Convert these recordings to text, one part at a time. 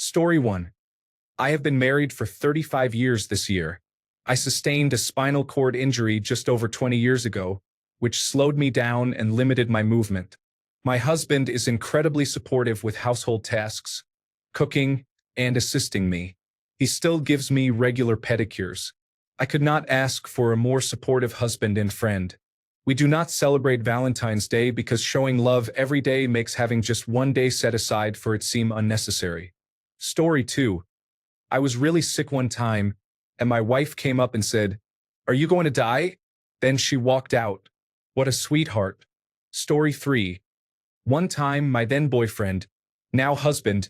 Story 1. I have been married for 35 years this year. I sustained a spinal cord injury just over 20 years ago, which slowed me down and limited my movement. My husband is incredibly supportive with household tasks, cooking, and assisting me. He still gives me regular pedicures. I could not ask for a more supportive husband and friend. We do not celebrate Valentine's Day because showing love every day makes having just one day set aside for it seem unnecessary. Story 2. I was really sick one time, and my wife came up and said, "Are you going to die?" Then she walked out. What a sweetheart. Story 3. One time, my then boyfriend, now husband,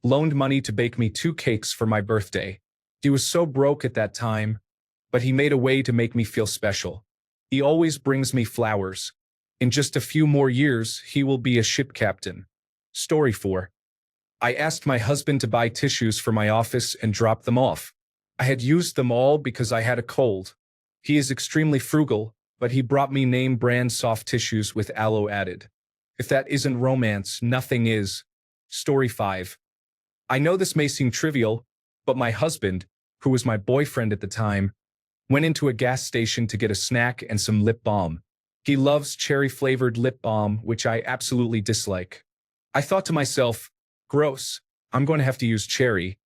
loaned money to bake me 2 cakes for my birthday. He was so broke at that time, but he made a way to make me feel special. He always brings me flowers. In just a few more years, he will be a ship captain. Story 4. I asked my husband to buy tissues for my office and drop them off. I had used them all because I had a cold. He is extremely frugal, but he brought me name brand soft tissues with aloe added. If that isn't romance, nothing is. Story 5. I know this may seem trivial, but my husband, who was my boyfriend at the time, went into a gas station to get a snack and some lip balm. He loves cherry-flavored lip balm, which I absolutely dislike. I thought to myself, gross, I'm going to have to use cherry.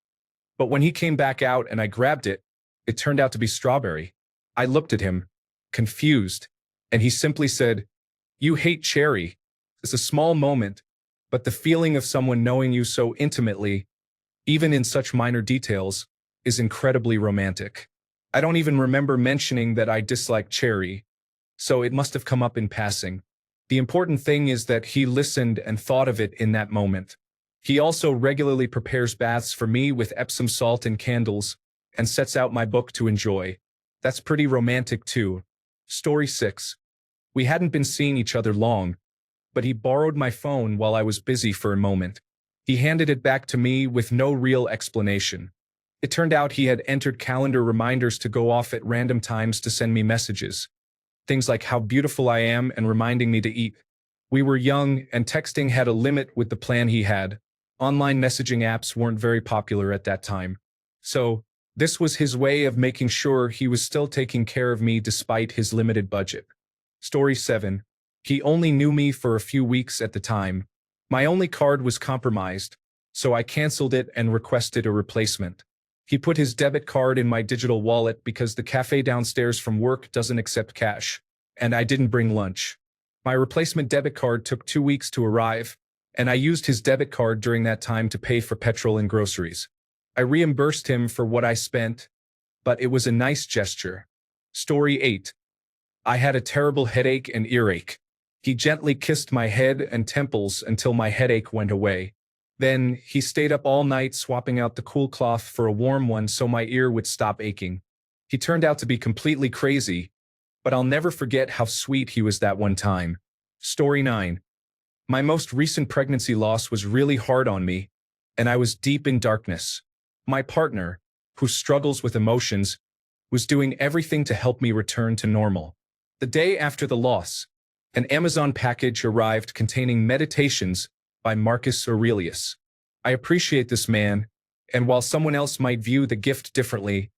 But when he came back out and I grabbed it, it turned out to be strawberry. I looked at him, confused, and he simply said, "You hate cherry." It's a small moment, but the feeling of someone knowing you so intimately, even in such minor details, is incredibly romantic. I don't even remember mentioning that I dislike cherry, so it must have come up in passing. The important thing is that he listened and thought of it in that moment. He also regularly prepares baths for me with Epsom salt and candles, and sets out my book to enjoy. That's pretty romantic too. Story 6. We hadn't been seeing each other long, but he borrowed my phone while I was busy for a moment. He handed it back to me with no real explanation. It turned out he had entered calendar reminders to go off at random times to send me messages. Things like how beautiful I am and reminding me to eat. We were young, and texting had a limit with the plan he had. Online messaging apps weren't very popular at that time. So, this was his way of making sure he was still taking care of me despite his limited budget. Story 7. He only knew me for a few weeks at the time. My only card was compromised, so I canceled it and requested a replacement. He put his debit card in my digital wallet because the cafe downstairs from work doesn't accept cash, and I didn't bring lunch. My replacement debit card took 2 weeks to arrive, and I used his debit card during that time to pay for petrol and groceries. I reimbursed him for what I spent, but it was a nice gesture. Story 8. I had a terrible headache and earache. He gently kissed my head and temples until my headache went away. Then, he stayed up all night swapping out the cool cloth for a warm one so my ear would stop aching. He turned out to be completely crazy, but I'll never forget how sweet he was that one time. Story 9. My most recent pregnancy loss was really hard on me, and I was deep in darkness. My partner, who struggles with emotions, was doing everything to help me return to normal. The day after the loss, an Amazon package arrived containing Meditations by Marcus Aurelius. I appreciate this man, and while someone else might view the gift differently,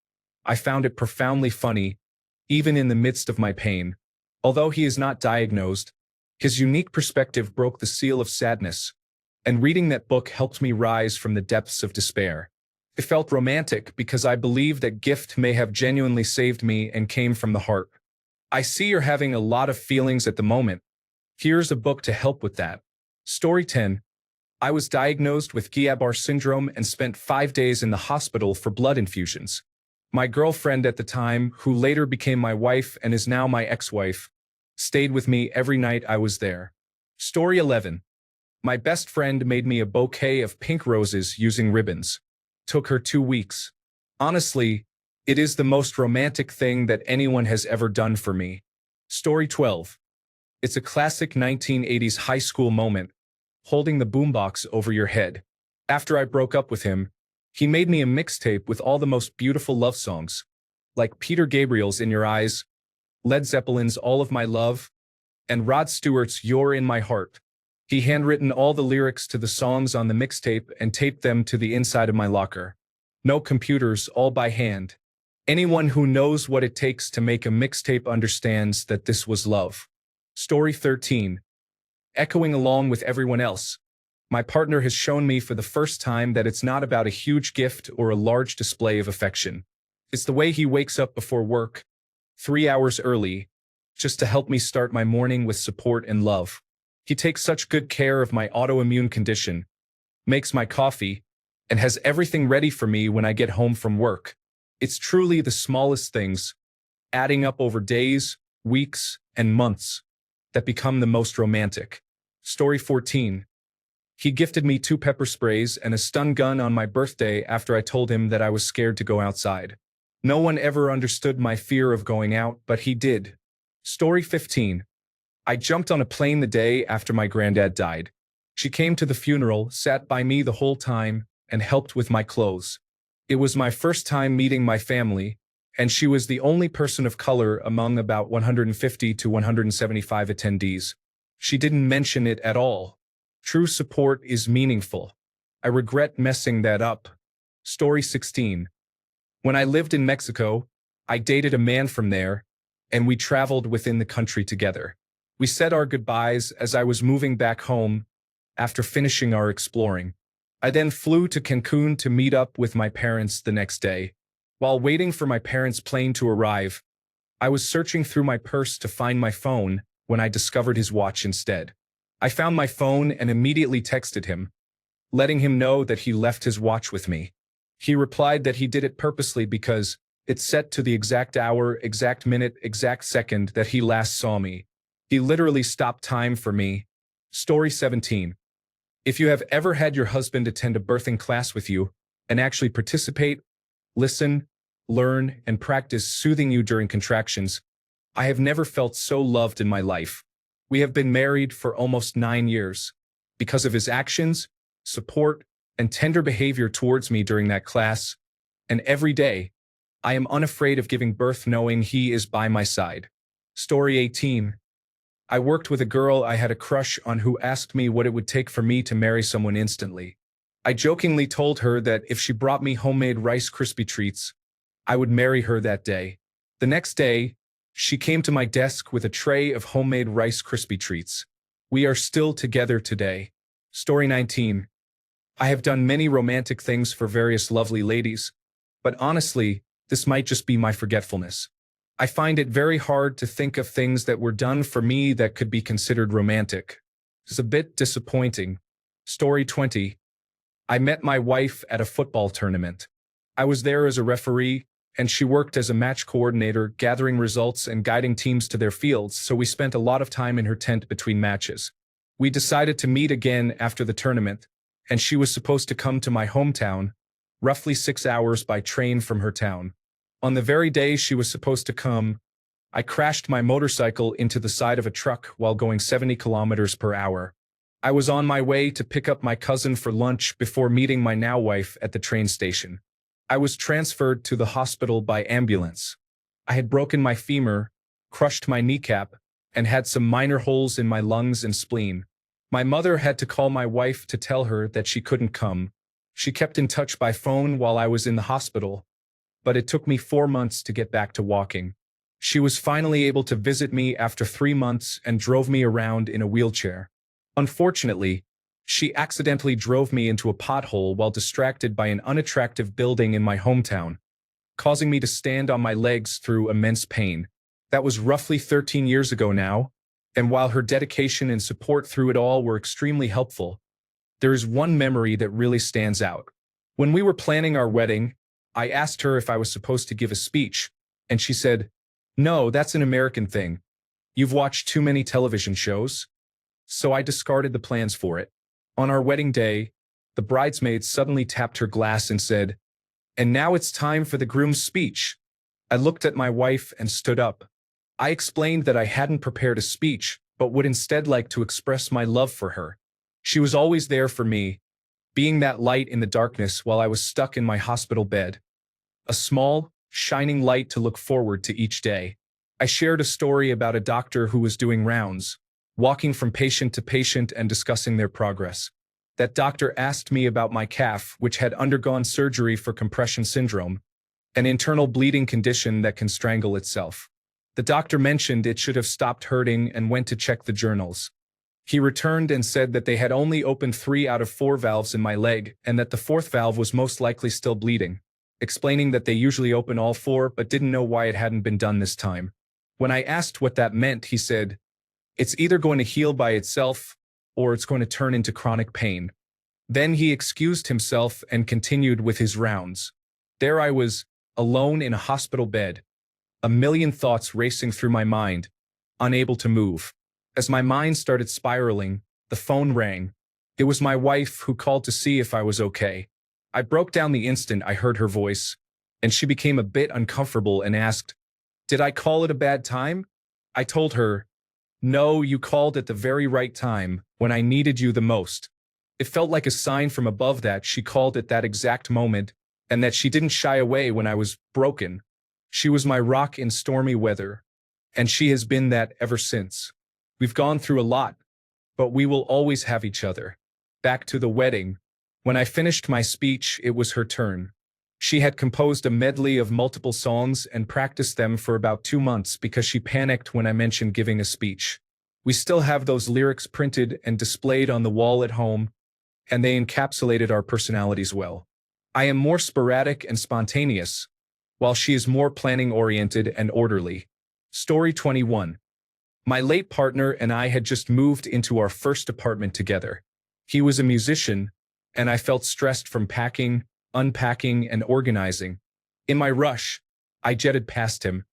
I found it profoundly funny, even in the midst of my pain. Although he is not diagnosed, his unique perspective broke the seal of sadness, and reading that book helped me rise from the depths of despair. It felt romantic because I believe that gift may have genuinely saved me and came from the heart. I see you're having a lot of feelings at the moment. Here's a book to help with that. Story 10. I was diagnosed with Guillain-Barré syndrome and spent 5 days in the hospital for blood infusions. My girlfriend at the time, who later became my wife and is now my ex-wife, stayed with me every night I was there. Story 11. My best friend made me a bouquet of pink roses using ribbons. Took her 2 weeks. Honestly, it is the most romantic thing that anyone has ever done for me. Story 12. It's a classic 1980s high school moment, holding the boombox over your head. After I broke up with him, he made me a mixtape with all the most beautiful love songs, like Peter Gabriel's In Your Eyes, Led Zeppelin's All of My Love, and Rod Stewart's You're in My Heart. He handwritten all the lyrics to the songs on the mixtape and taped them to the inside of my locker. No computers, all by hand. Anyone who knows what it takes to make a mixtape understands that this was love. Story 13. Echoing along with everyone else, my partner has shown me for the first time that it's not about a huge gift or a large display of affection. It's the way he wakes up before work, 3 hours early, just to help me start my morning with support and love. He takes such good care of my autoimmune condition, makes my coffee, and has everything ready for me when I get home from work. It's truly the smallest things, adding up over days, weeks, and months, that become the most romantic. Story 14. He gifted me 2 pepper sprays and a stun gun on my birthday after I told him that I was scared to go outside. No one ever understood my fear of going out, but he did. Story 15. I jumped on a plane the day after my granddad died. She came to the funeral, sat by me the whole time, and helped with my clothes. It was my first time meeting my family, and she was the only person of color among about 150 to 175 attendees. She didn't mention it at all. True support is meaningful. I regret messing that up. Story 16. When I lived in Mexico, I dated a man from there, and we traveled within the country together. We said our goodbyes as I was moving back home after finishing our exploring. I then flew to Cancun to meet up with my parents the next day. While waiting for my parents' plane to arrive, I was searching through my purse to find my phone when I discovered his watch instead. I found my phone and immediately texted him, letting him know that he left his watch with me. He replied that he did it purposely because it's set to the exact hour, exact minute, exact second that he last saw me. He literally stopped time for me. Story 17. If you have ever had your husband attend a birthing class with you and actually participate, listen, learn, and practice soothing you during contractions, I have never felt so loved in my life. We have been married for almost 9 years. Because of his actions, support, and tender behavior towards me during that class, and every day, I am unafraid of giving birth knowing he is by my side. Story 18. I worked with a girl I had a crush on who asked me what it would take for me to marry someone instantly. I jokingly told her that if she brought me homemade Rice Krispie treats, I would marry her that day. The next day, she came to my desk with a tray of homemade Rice Krispie treats. We are still together today. Story 19. I have done many romantic things for various lovely ladies, but honestly, this might just be my forgetfulness. I find it very hard to think of things that were done for me that could be considered romantic. It's a bit disappointing. Story 20. I met my wife at a football tournament. I was there as a referee, and she worked as a match coordinator, gathering results and guiding teams to their fields, so we spent a lot of time in her tent between matches. We decided to meet again after the tournament, and she was supposed to come to my hometown, roughly 6 hours by train from her town. On the very day she was supposed to come, I crashed my motorcycle into the side of a truck while going 70 kilometers per hour. I was on my way to pick up my cousin for lunch before meeting my now wife at the train station. I was transferred to the hospital by ambulance. I had broken my femur, crushed my kneecap, and had some minor holes in my lungs and spleen. My mother had to call my wife to tell her that she couldn't come. She kept in touch by phone while I was in the hospital, but it took me 4 months to get back to walking. She was finally able to visit me after 3 months and drove me around in a wheelchair. Unfortunately, she accidentally drove me into a pothole while distracted by an unattractive building in my hometown, causing me to stand on my legs through immense pain. That was roughly 13 years ago now, and while her dedication and support through it all were extremely helpful, there is one memory that really stands out. When we were planning our wedding, I asked her if I was supposed to give a speech, and she said, "No, that's an American thing. You've watched too many television shows." So I discarded the plans for it. On our wedding day, the bridesmaid suddenly tapped her glass and said, "And now it's time for the groom's speech." I looked at my wife and stood up. I explained that I hadn't prepared a speech, but would instead like to express my love for her. She was always there for me, being that light in the darkness while I was stuck in my hospital bed. A small, shining light to look forward to each day. I shared a story about a doctor who was doing rounds. walking from patient to patient and discussing their progress. That doctor asked me about my calf, which had undergone surgery for compression syndrome, an internal bleeding condition that can strangle itself. The doctor mentioned it should have stopped hurting and went to check the journals. He returned and said that they had only opened 3 out of 4 valves in my leg and that the 4th valve was most likely still bleeding, explaining that they usually open all 4 but didn't know why it hadn't been done this time. When I asked what that meant, he said, "It's either going to heal by itself or it's going to turn into chronic pain." Then he excused himself and continued with his rounds. There I was, alone in a hospital bed, a million thoughts racing through my mind, unable to move. As my mind started spiraling, the phone rang. It was my wife who called to see if I was okay. I broke down the instant I heard her voice, and she became a bit uncomfortable and asked, "Did I call at a bad time?" I told her, "No, you called at the very right time, when I needed you the most." It felt like a sign from above that she called at that exact moment, and that she didn't shy away when I was broken. She was my rock in stormy weather, and she has been that ever since. We've gone through a lot, but we will always have each other. Back to the wedding. When I finished my speech, it was her turn. She had composed a medley of multiple songs and practiced them for about 2 months because she panicked when I mentioned giving a speech. We still have those lyrics printed and displayed on the wall at home, and they encapsulated our personalities well. I am more sporadic and spontaneous, while she is more planning-oriented and orderly. Story 21. My late partner and I had just moved into our first apartment together. He was a musician, and I felt stressed from packing, unpacking, and organizing. In my rush, I jetted past him,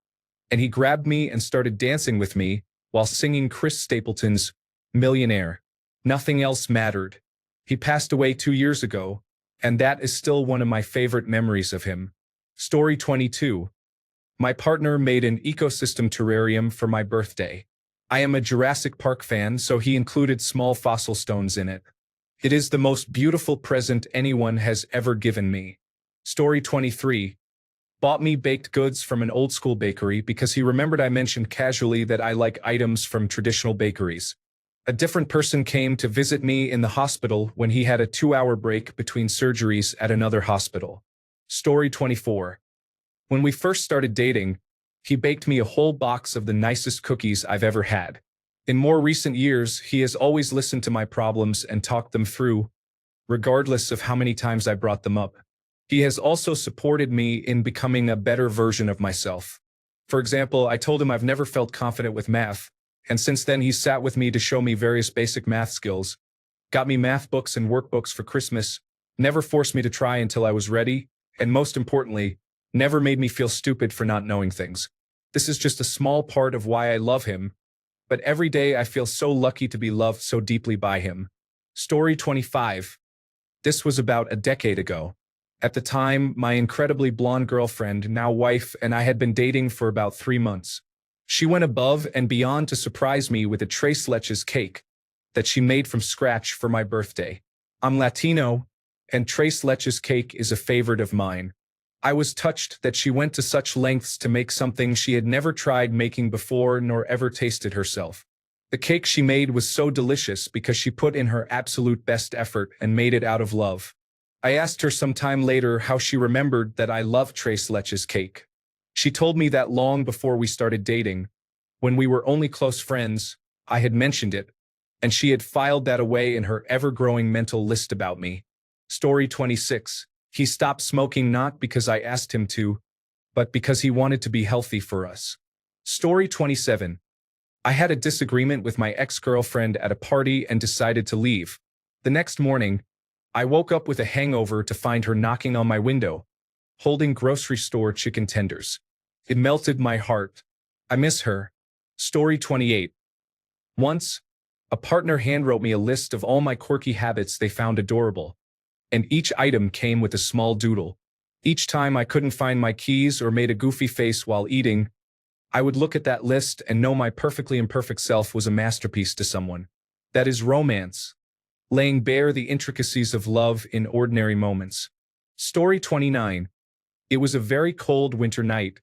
and he grabbed me and started dancing with me while singing Chris Stapleton's "Millionaire." Nothing else mattered. He passed away 2 years ago, and that is still one of my favorite memories of him. Story 22. My partner made an ecosystem terrarium for my birthday. I am a Jurassic Park fan, so he included small fossil stones in it. It is the most beautiful present anyone has ever given me. Story 23. Bought me baked goods from an old school bakery because he remembered I mentioned casually that I like items from traditional bakeries. A different person came to visit me in the hospital when he had a 2-hour break between surgeries at another hospital. Story 24. When we first started dating, he baked me a whole box of the nicest cookies I've ever had. In more recent years, he has always listened to my problems and talked them through, regardless of how many times I brought them up. He has also supported me in becoming a better version of myself. For example, I told him I've never felt confident with math, and since then he's sat with me to show me various basic math skills, got me math books and workbooks for Christmas, never forced me to try until I was ready, and most importantly, never made me feel stupid for not knowing things. This is just a small part of why I love him, but every day I feel so lucky to be loved so deeply by him. Story 25. This was about a decade ago. At the time, my incredibly blonde girlfriend, now wife, and I had been dating for about 3 months. She went above and beyond to surprise me with a tres leches cake that she made from scratch for my birthday. I'm Latino, and tres leches cake is a favorite of mine. I was touched that she went to such lengths to make something she had never tried making before nor ever tasted herself. The cake she made was so delicious because she put in her absolute best effort and made it out of love. I asked her some time later how she remembered that I loved tres leches cake. She told me that long before we started dating, when we were only close friends, I had mentioned it, and she had filed that away in her ever-growing mental list about me. Story 26. He stopped smoking not because I asked him to, but because he wanted to be healthy for us. Story 27. I had a disagreement with my ex-girlfriend at a party and decided to leave. The next morning, I woke up with a hangover to find her knocking on my window, holding grocery store chicken tenders. It melted my heart. I miss her. Story 28. Once, a partner handwrote me a list of all my quirky habits they found adorable, and each item came with a small doodle. Each time I couldn't find my keys or made a goofy face while eating, I would look at that list and know my perfectly imperfect self was a masterpiece to someone. That is romance, laying bare the intricacies of love in ordinary moments. Story 29. It was a very cold winter night,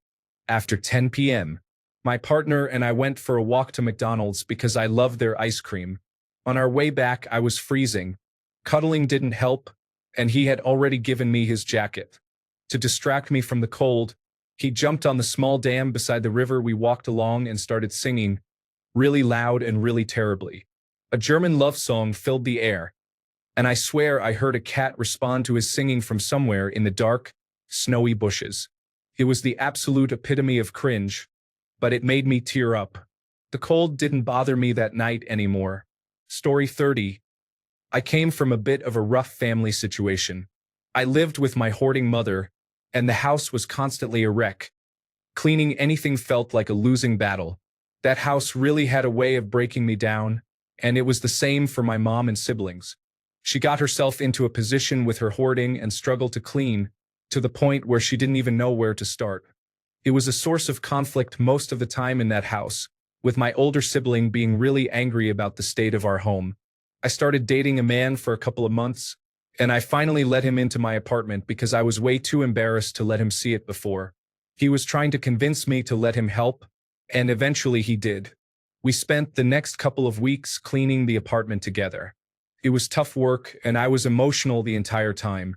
after 10 p.m., My partner and I went for a walk to McDonald's because I love their ice cream. On our way back, I was freezing. Cuddling didn't help, and he had already given me his jacket. To distract me from the cold, he jumped on the small dam beside the river we walked along and started singing, really loud and really terribly. A German love song filled the air, and I swear I heard a cat respond to his singing from somewhere in the dark, snowy bushes. It was the absolute epitome of cringe, but it made me tear up. The cold didn't bother me that night anymore. Story 30. I came from a bit of a rough family situation. I lived with my hoarding mother, and the house was constantly a wreck. Cleaning anything felt like a losing battle. That house really had a way of breaking me down, and it was the same for my mom and siblings. She got herself into a position with her hoarding and struggled to clean, to the point where she didn't even know where to start. It was a source of conflict most of the time in that house, with my older sibling being really angry about the state of our home. I started dating a man for a couple of months, and I finally let him into my apartment because I was way too embarrassed to let him see it before. He was trying to convince me to let him help, and eventually he did. We spent the next couple of weeks cleaning the apartment together. It was tough work, and I was emotional the entire time.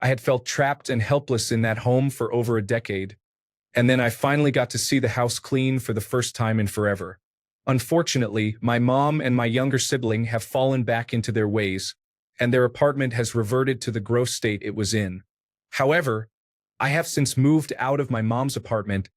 I had felt trapped and helpless in that home for over a decade, and then I finally got to see the house clean for the first time in forever. Unfortunately, my mom and my younger sibling have fallen back into their ways, and their apartment has reverted to the gross state it was in. However, I have since moved out of my mom's apartment,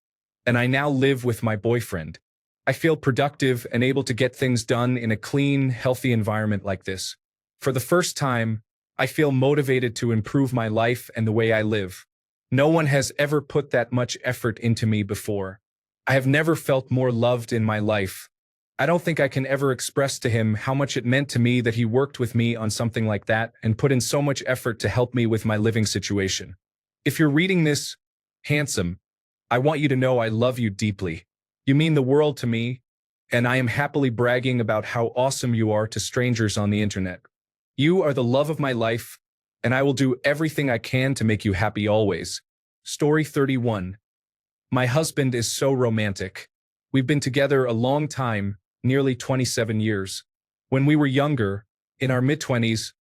and I now live with my boyfriend. I feel productive and able to get things done in a clean, healthy environment like this. For the first time, I feel motivated to improve my life and the way I live. No one has ever put that much effort into me before. I have never felt more loved in my life. I don't think I can ever express to him how much it meant to me that he worked with me on something like that and put in so much effort to help me with my living situation. If you're reading this, handsome, I want you to know I love you deeply. You mean the world to me, and I am happily bragging about how awesome you are to strangers on the internet. You are the love of my life, and I will do everything I can to make you happy always. Story 31. My husband is so romantic. We've been together a long time, nearly 27 years. When we were younger, in our mid-20s,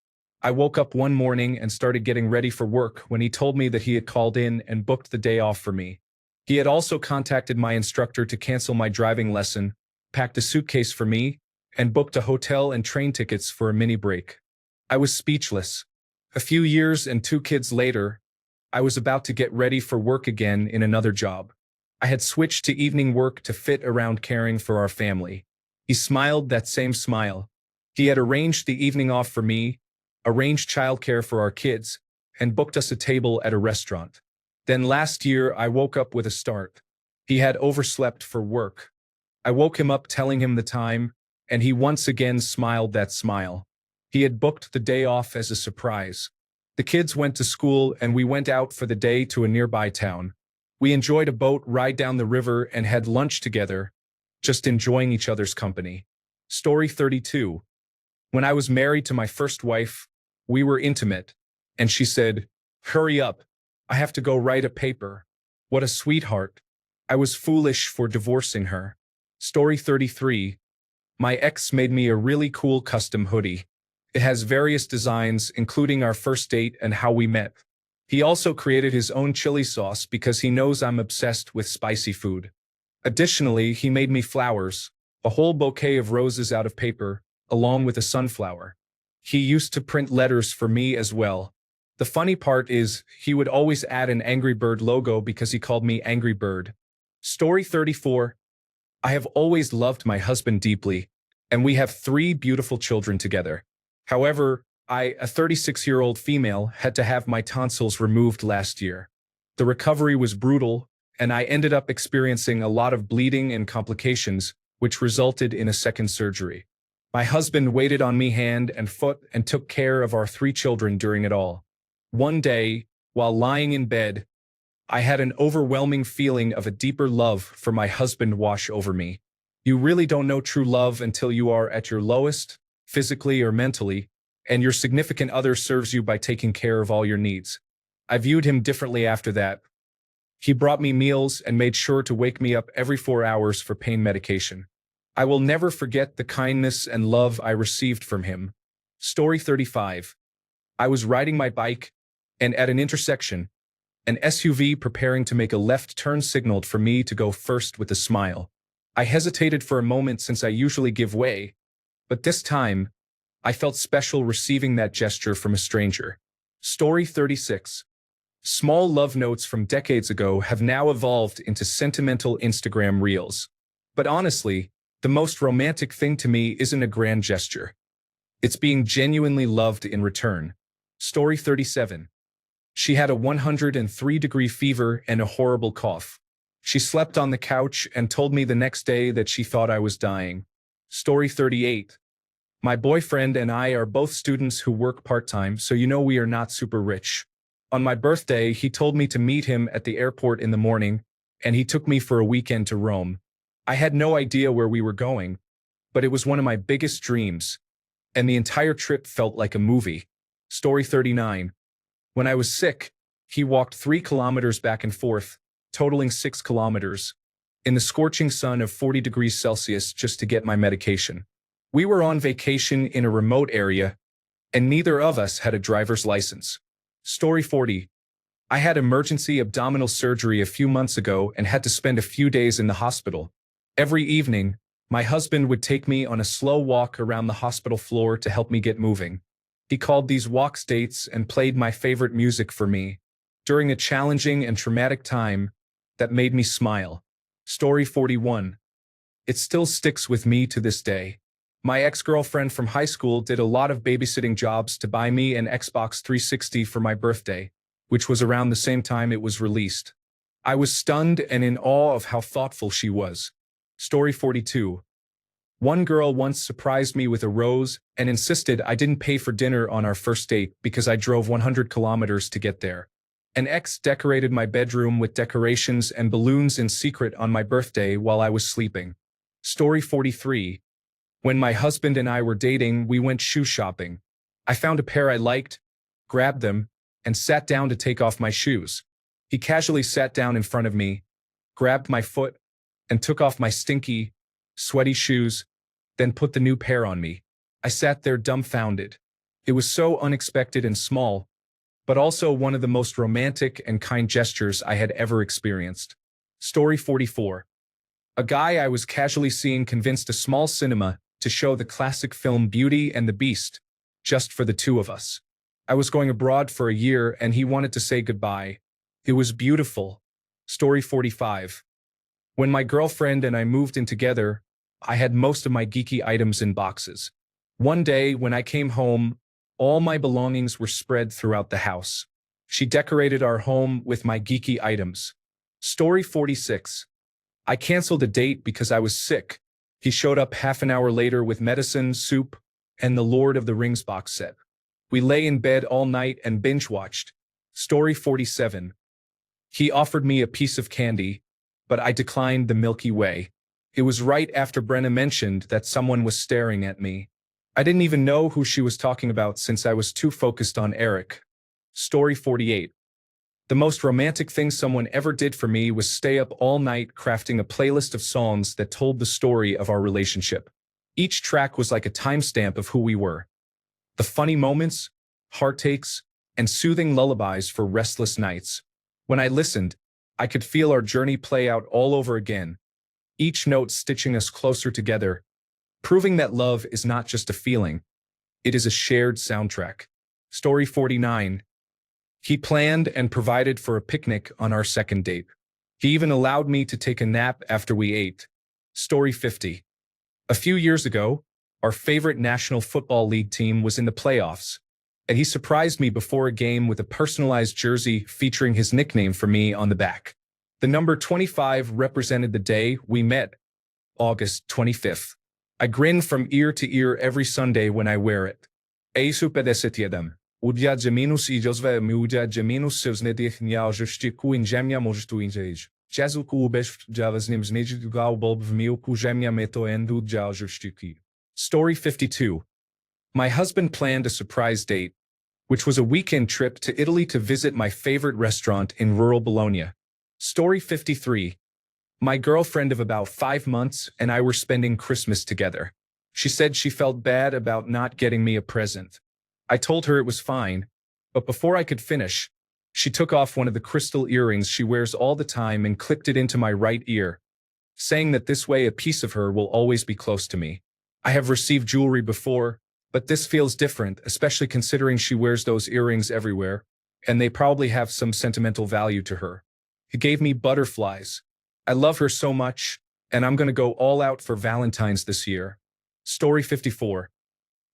I woke up one morning and started getting ready for work when he told me that he had called in and booked the day off for me. He had also contacted my instructor to cancel my driving lesson, packed a suitcase for me, and booked a hotel and train tickets for a mini break. I was speechless. A few years and 2 kids later, I was about to get ready for work again in another job. I had switched to evening work to fit around caring for our family. He smiled that same smile. He had arranged the evening off for me, arranged childcare for our kids, and booked us a table at a restaurant. Then last year, I woke up with a start. He had overslept for work. I woke him up telling him the time, and he once again smiled that smile. He had booked the day off as a surprise. The kids went to school and we went out for the day to a nearby town. We enjoyed a boat ride down the river and had lunch together, just enjoying each other's company. Story 32. When I was married to my first wife, we were intimate, and she said, "Hurry up, I have to go write a paper." What a sweetheart. I was foolish for divorcing her. Story 33. My ex made me a really cool custom hoodie. It has various designs, including our first date and how we met. He also created his own chili sauce because he knows I'm obsessed with spicy food. Additionally, he made me flowers, a whole bouquet of roses out of paper, along with a sunflower. He used to print letters for me as well. The funny part is, he would always add an Angry Bird logo because he called me Angry Bird. Story 34. I have always loved my husband deeply, and we have 3 beautiful children together. However, I, a 36-year-old female, had to have my tonsils removed last year. The recovery was brutal, and I ended up experiencing a lot of bleeding and complications, which resulted in a second surgery. My husband waited on me hand and foot and took care of our 3 children during it all. One day, while lying in bed, I had an overwhelming feeling of a deeper love for my husband wash over me. You really don't know true love until you are at your lowest, physically or mentally, and your significant other serves you by taking care of all your needs. I viewed him differently after that. He brought me meals and made sure to wake me up every 4 hours for pain medication. I will never forget the kindness and love I received from him. Story 35. I was riding my bike, and at an intersection, an SUV preparing to make a left turn signaled for me to go first with a smile. I hesitated for a moment since I usually give way, but this time, I felt special receiving that gesture from a stranger. Story 36. Small love notes from decades ago have now evolved into sentimental Instagram reels. But honestly, the most romantic thing to me isn't a grand gesture. It's being genuinely loved in return. Story 37. She had a 103-degree fever and a horrible cough. She slept on the couch and told me the next day that she thought I was dying. Story 38. My boyfriend and I are both students who work part-time, so we are not super rich. On my birthday, he told me to meet him at the airport in the morning, and he took me for a weekend to Rome. I had no idea where we were going, but it was one of my biggest dreams, and the entire trip felt like a movie. Story 39. When I was sick, he walked 3 kilometers back and forth, totaling 6 kilometers, in the scorching sun of 40 degrees Celsius just to get my medication. We were on vacation in a remote area, and neither of us had a driver's license. Story 40. I had emergency abdominal surgery a few months ago and had to spend a few days in the hospital. Every evening, my husband would take me on a slow walk around the hospital floor to help me get moving. He called these walks dates and played my favorite music for me during a challenging and traumatic time that made me smile. Story 41. It still sticks with me to this day. My ex-girlfriend from high school did a lot of babysitting jobs to buy me an Xbox 360 for my birthday, which was around the same time it was released. I was stunned and in awe of how thoughtful she was. Story 42. One girl once surprised me with a rose and insisted I didn't pay for dinner on our first date because I drove 100 kilometers to get there. An ex decorated my bedroom with decorations and balloons in secret on my birthday while I was sleeping. Story 43. When my husband and I were dating, we went shoe shopping. I found a pair I liked, grabbed them, and sat down to take off my shoes. He casually sat down in front of me, grabbed my foot, and took off my stinky, sweaty shoes, then put the new pair on me. I sat there dumbfounded. It was so unexpected and small, but also one of the most romantic and kind gestures I had ever experienced. Story 44. A guy I was casually seeing convinced a small cinema to show the classic film Beauty and the Beast, just for the two of us. I was going abroad for a year and he wanted to say goodbye. It was beautiful. Story 45. When my girlfriend and I moved in together, I had most of my geeky items in boxes. One day, when I came home, all my belongings were spread throughout the house. She decorated our home with my geeky items. Story 46. I canceled a date because I was sick. He showed up half an hour later with medicine, soup, and the Lord of the Rings box set. We lay in bed all night and binge-watched. Story 47. He offered me a piece of candy, but I declined the Milky Way. It was right after Brenna mentioned that someone was staring at me. I didn't even know who she was talking about since I was too focused on Eric. Story 48. The most romantic thing someone ever did for me was stay up all night crafting a playlist of songs that told the story of our relationship. Each track was like a timestamp of who we were. The funny moments, heartaches, and soothing lullabies for restless nights. When I listened, I could feel our journey play out all over again, each note stitching us closer together, proving that love is not just a feeling, it is a shared soundtrack. Story 49. He planned and provided for a picnic on our second date. He even allowed me to take a nap after we ate. Story 50. A few years ago, our favorite National Football League team was in the playoffs, and he surprised me before a game with a personalized jersey featuring his nickname for me on the back. The number 25 represented the day we met, August 25th. I grin from ear to ear every Sunday when I wear it. Eisu pedesetiedam. Udia geminus idiosve miudia geminus seus nedechnial justiku in gemia mojustuinjej. Jesu kubes javas nims nidgal bulb vmil ku gemia metoendu jal justiki. Story 52. My husband planned a surprise date, which was a weekend trip to Italy to visit my favorite restaurant in rural Bologna. Story 53. My girlfriend of about 5 months and I were spending Christmas together. She said she felt bad about not getting me a present. I told her it was fine, but before I could finish, she took off one of the crystal earrings she wears all the time and clipped it into my right ear, saying that this way a piece of her will always be close to me. I have received jewelry before, but this feels different, especially considering she wears those earrings everywhere, and they probably have some sentimental value to her. It gave me butterflies. I love her so much, and I'm gonna go all out for Valentine's this year. Story 54.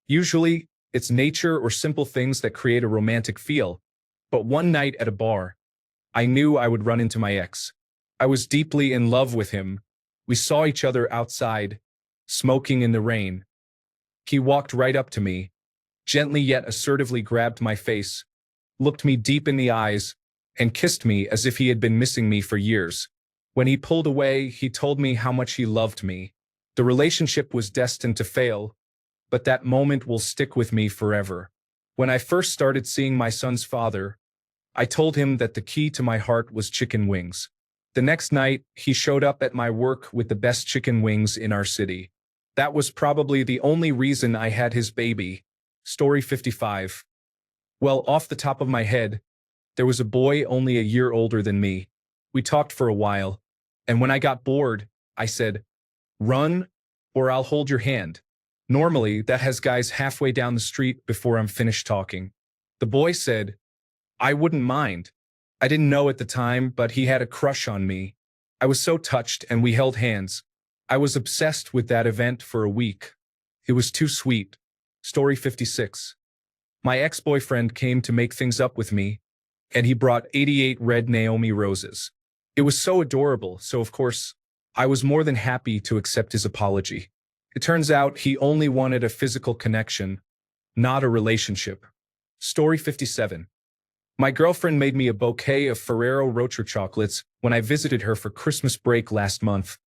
Usually, it's nature or simple things that create a romantic feel, but one night at a bar, I knew I would run into my ex. I was deeply in love with him. We saw each other outside, smoking in the rain. He walked right up to me, gently yet assertively grabbed my face, looked me deep in the eyes, and kissed me as if he had been missing me for years. When he pulled away, he told me how much he loved me. The relationship was destined to fail, but that moment will stick with me forever. When I first started seeing my son's father, I told him that the key to my heart was chicken wings. The next night, he showed up at my work with the best chicken wings in our city. That was probably the only reason I had his baby. Story 55. Well, off the top of my head, there was a boy only a year older than me. We talked for a while, and when I got bored, I said, "Run, or I'll hold your hand." Normally, that has guys halfway down the street before I'm finished talking. The boy said, "I wouldn't mind." I didn't know at the time, but he had a crush on me. I was so touched, and we held hands. I was obsessed with that event for a week. It was too sweet. Story 56. My ex-boyfriend came to make things up with me, and he brought 88 red Naomi roses. It was so adorable, so of course, I was more than happy to accept his apology. It turns out he only wanted a physical connection, not a relationship. Story 57. My girlfriend made me a bouquet of Ferrero Rocher chocolates when I visited her for Christmas break last month,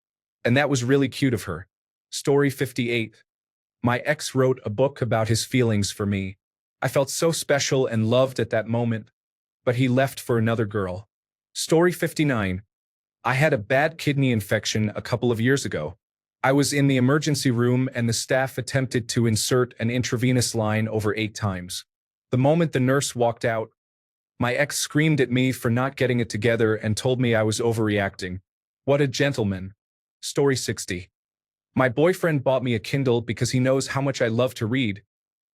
and that was really cute of her. Story 58. My ex wrote a book about his feelings for me. I felt so special and loved at that moment, but he left for another girl. Story 59. I had a bad kidney infection a couple of years ago. I was in the emergency room and the staff attempted to insert an intravenous line over 8 times. The moment the nurse walked out, my ex screamed at me for not getting it together and told me I was overreacting. What a gentleman. Story 60. My boyfriend bought me a Kindle because he knows how much I love to read,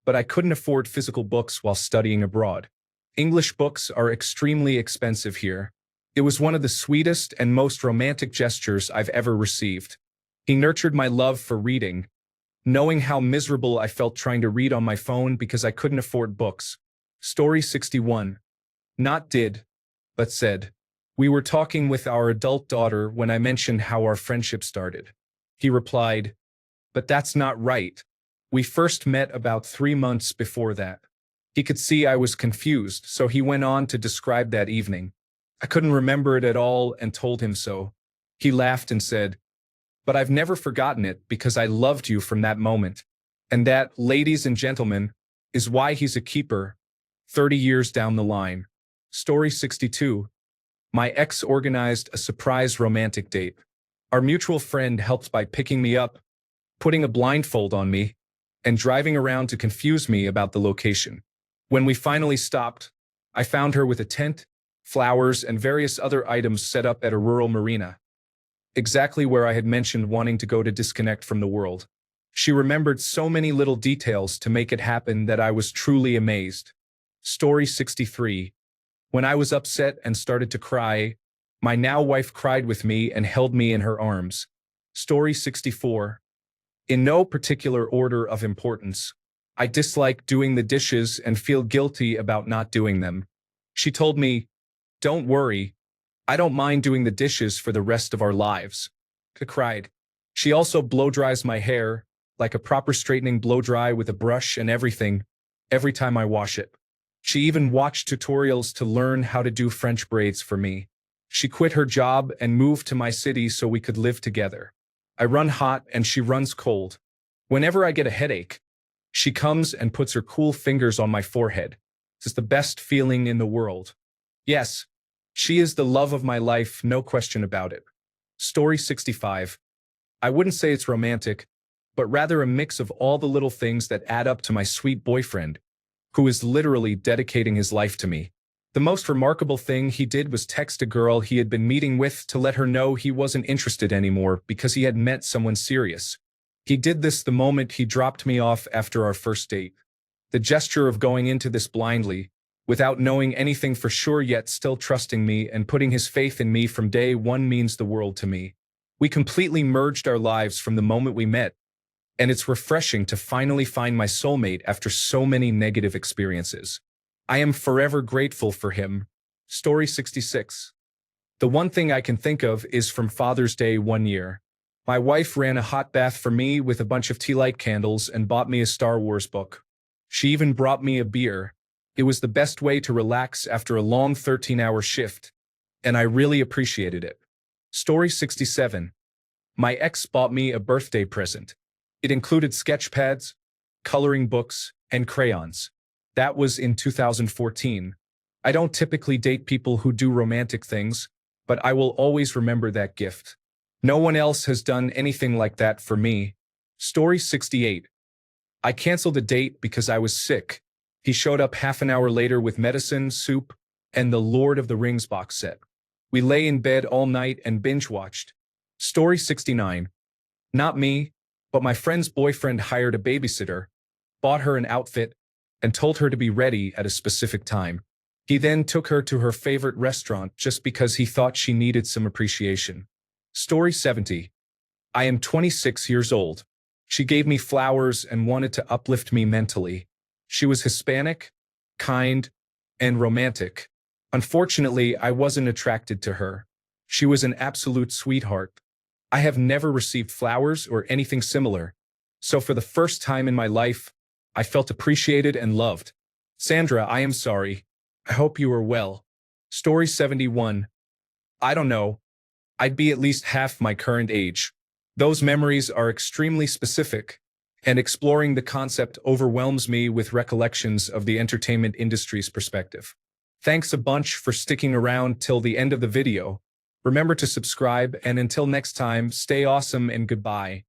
but I couldn't afford physical books while studying abroad. English books are extremely expensive here. It was one of the sweetest and most romantic gestures I've ever received. He nurtured my love for reading, knowing how miserable I felt trying to read on my phone because I couldn't afford books. Story 61. Not did, but said. We were talking with our adult daughter when I mentioned how our friendship started. He replied, "But that's not right. We first met about 3 months before that." He could see I was confused, so he went on to describe that evening. I couldn't remember it at all and told him so. He laughed and said, "But I've never forgotten it because I loved you from that moment. And that, ladies and gentlemen, is why he's a keeper 30 years down the line." Story 62. My ex organized a surprise romantic date. Our mutual friend helped by picking me up, putting a blindfold on me, and driving around to confuse me about the location. When we finally stopped, I found her with a tent, flowers, and various other items set up at a rural marina, exactly where I had mentioned wanting to go to disconnect from the world. She remembered so many little details to make it happen that I was truly amazed. Story 63. When I was upset and started to cry, my now wife cried with me and held me in her arms. Story 64. In no particular order of importance, I dislike doing the dishes and feel guilty about not doing them. She told me, "Don't worry, I don't mind doing the dishes for the rest of our lives." I cried. She also blow dries my hair, like a proper straightening blow dry with a brush and everything, every time I wash it. She even watched tutorials to learn how to do French braids for me. She quit her job and moved to my city so we could live together. I run hot and she runs cold. Whenever I get a headache, she comes and puts her cool fingers on my forehead. It's the best feeling in the world. Yes, She is the love of my life, no question about it. Story 65. I wouldn't say it's romantic, but rather a mix of all the little things that add up to my sweet boyfriend, who is literally dedicating his life to me. The most remarkable thing he did was text a girl he had been meeting with to let her know he wasn't interested anymore because he had met someone serious. He did this the moment he dropped me off after our first date. The gesture of going into this blindly, without knowing anything for sure yet still trusting me and putting his faith in me from day one means the world to me. We completely merged our lives from the moment we met, and it's refreshing to finally find my soulmate after so many negative experiences. I am forever grateful for him. Story 66. The one thing I can think of is from Father's Day one year. My wife ran a hot bath for me with a bunch of tea light candles and bought me a Star Wars book. She even brought me a beer. It was the best way to relax after a long 13-hour shift, and I really appreciated it. Story 67. My ex bought me a birthday present. It included sketch pads, coloring books, and crayons. That was in 2014. I don't typically date people who do romantic things, but I will always remember that gift. No one else has done anything like that for me. Story 68. I canceled a date because I was sick. He showed up half an hour later with medicine, soup, and the Lord of the Rings box set. We lay in bed all night and binge-watched. Story 69. Not me, but my friend's boyfriend hired a babysitter, bought her an outfit, and told her to be ready at a specific time. He then took her to her favorite restaurant just because he thought she needed some appreciation. Story 70. I am 26 years old. She gave me flowers and wanted to uplift me mentally. She was Hispanic, kind, and romantic. Unfortunately, I wasn't attracted to her. She was an absolute sweetheart. I have never received flowers or anything similar, so for the first time in my life, I felt appreciated and loved. Sandra, I am sorry. I hope you are well. Story 71. I don't know. I'd be at least half my current age. Those memories are extremely specific, and exploring the concept overwhelms me with recollections of the entertainment industry's perspective. Thanks a bunch for sticking around till the end of the video. Remember to subscribe, and until next time, stay awesome and goodbye.